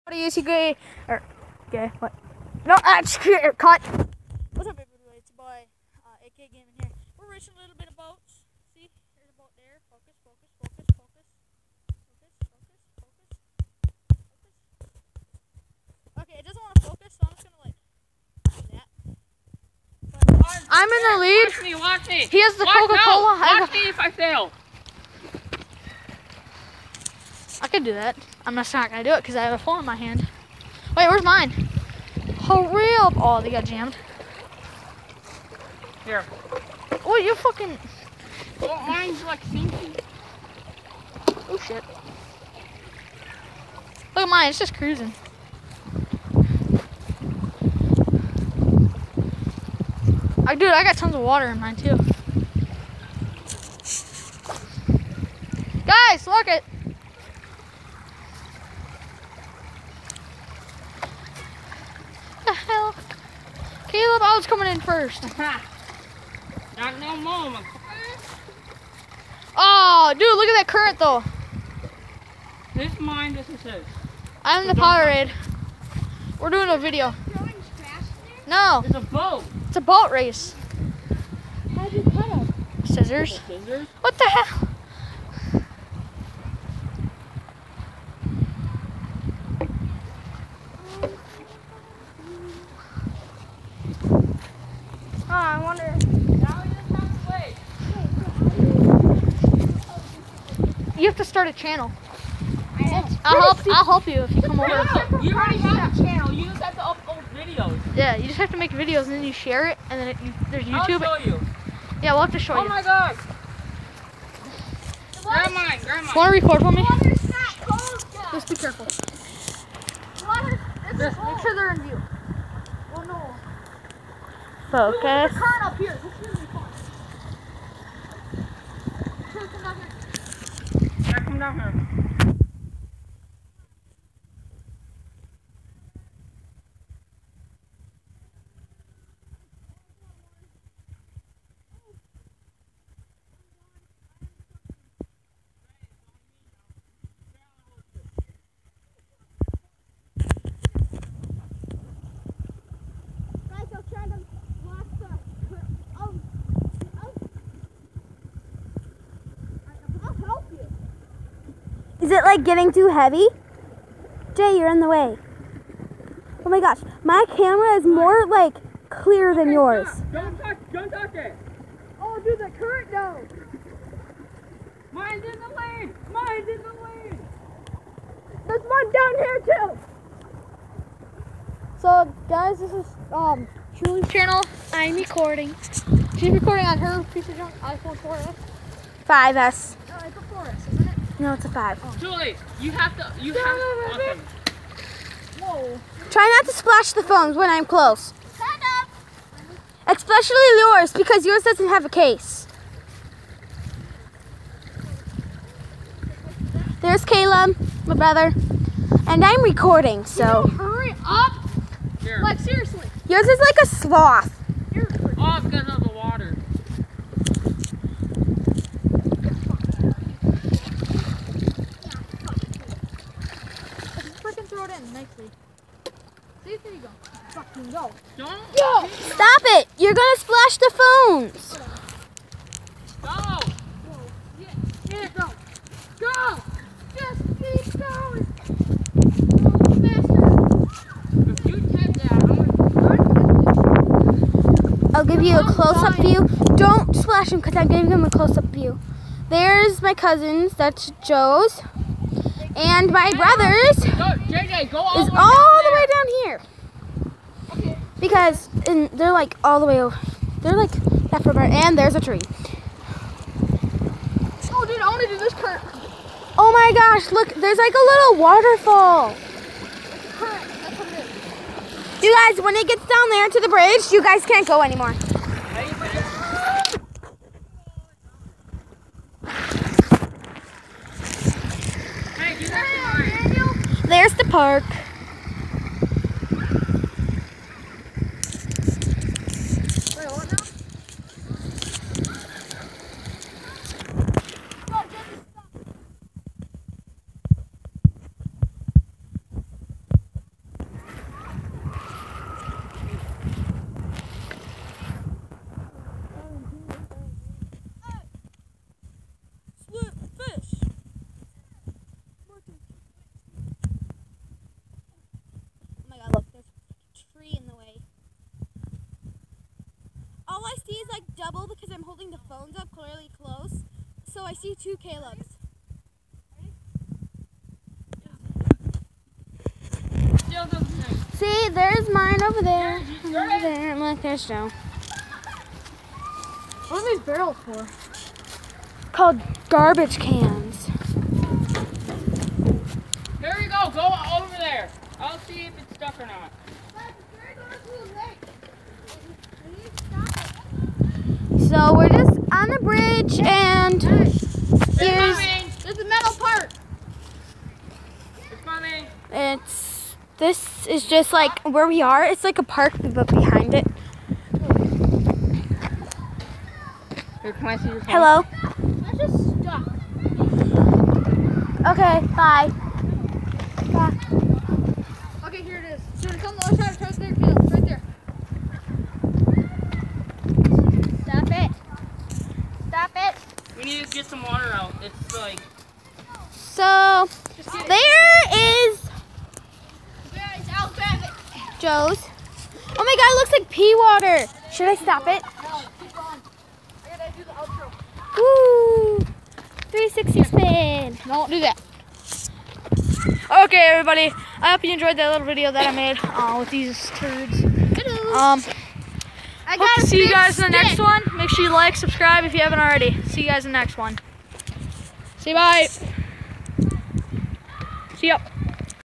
What do you see, gay? Or gay? What? No, cut. What's up, everybody? It's your boy, AK Gaming here. We're racing a little bit of boats. See, there's a boat there. Focus, focus, focus, focus, focus, focus, focus, focus. Okay, it doesn't want to focus, so I'm just gonna like do that. But I'm in the lead. Watch me, watch me. He has the Coca-Cola. Watch me if I fail. I could do that. I'm just not gonna do it because I have a phone in my hand. Wait, where's mine? Hurry up! Oh, they got jammed. Here. Oh, you fucking. Oh, mine's like sinking. Oh shit! Look at mine. It's just cruising. Dude, I got tons of water in mine too. Guys, look it. The hell? Caleb, I was coming in first. Not no more. Oh, dude, look at that current though. This is mine, this is his. I'm in the Powerade. We're doing a video. No, It's a boat. it's a boat race. How'd you cut them? Scissors. Scissors? What the hell? Oh, I wonder. Now we just have to wait. You have to start a channel. I'll help you if you come over. No, you already have a channel. You just have to upload videos. Yeah, you just have to make videos and then you share it and then there's YouTube. I'll show you. Yeah, we'll have to show you. Oh my god. Grab mine, grab mine. Want to record for me? Water's not cold yet. Just be careful. Water, it's Just cold. make sure they're in view. Oh no. Focus. There's a current up here. This is really fun. Sure, come down here. Yeah, come down here. Guys, I'll try to lock I'll help you. Is it like getting too heavy? Jay, you're in the way. Oh my gosh, my camera is more like clear than yours. Don't touch it. Oh, dude, the current though. Mine's in the lane. Mine's in the lane. There's one down here too. So guys, this is Julie's channel. I'm recording. She's recording on her piece of junk iPhone 4S. 5S. No, it's a 4S, isn't it? No, it's a 5. Julie, you have to. Okay. Whoa. Try not to splash the phones when I'm close. Especially yours, because yours doesn't have a case. There's Caleb, my brother, and I'm recording, so. Hurry up! Here. Like seriously. Yours is like a sloth. You're Oh, because of the water. freaking throw it in nicely. See, there you go. Fucking go. Don't Go! Stop it! You're gonna splash the phones. go. Yeah, go. Go! Just keep going. Go faster. If you did that, I'll give you a close-up view. Don't splash them because I'm giving them a close-up view. There's my cousins. That's Joe's. And my brother's go, JJ, go all is the way all the down way down here. Because they're like all the way over. They're like that far apart. And there's a tree. Oh, dude, I want to do this current. Oh my gosh, look, there's like a little waterfall. Current. That's what it is. You guys, when it gets down there to the bridge, you guys can't go anymore. Hey, you have to hurry. There's the park. Wait, what now? double because I'm holding the phones up clearly close. So I see 2 Caleb's. See, there's mine over there. Over there. And look, there's Joe. What are these barrels for? Called garbage cans. Here we go. Go over there. I'll see if it's stuck or not. So we're just on the bridge and here's There's a metal part. It's coming. this is just like where we are. It's like a park but behind it. Here, can I see your phone? Hello. That's just stuck. Okay, bye. Bye. Okay, here it is. So it's on the other side. It's right there, Caleb. It's right there. Stop it. Stop it. We need to get some water out. It's like. So there is Guys, I'll grab it. Joe's. Oh my god, it looks like pea water. Should I stop it? No, keep going. I gotta do the outro. Woo! 360 spin. Don't do that. Okay, everybody. I hope you enjoyed that little video that I made with these turds. I hope to see you guys in the next one. Make sure you like, subscribe if you haven't already. See you guys in the next one. Say bye. See ya.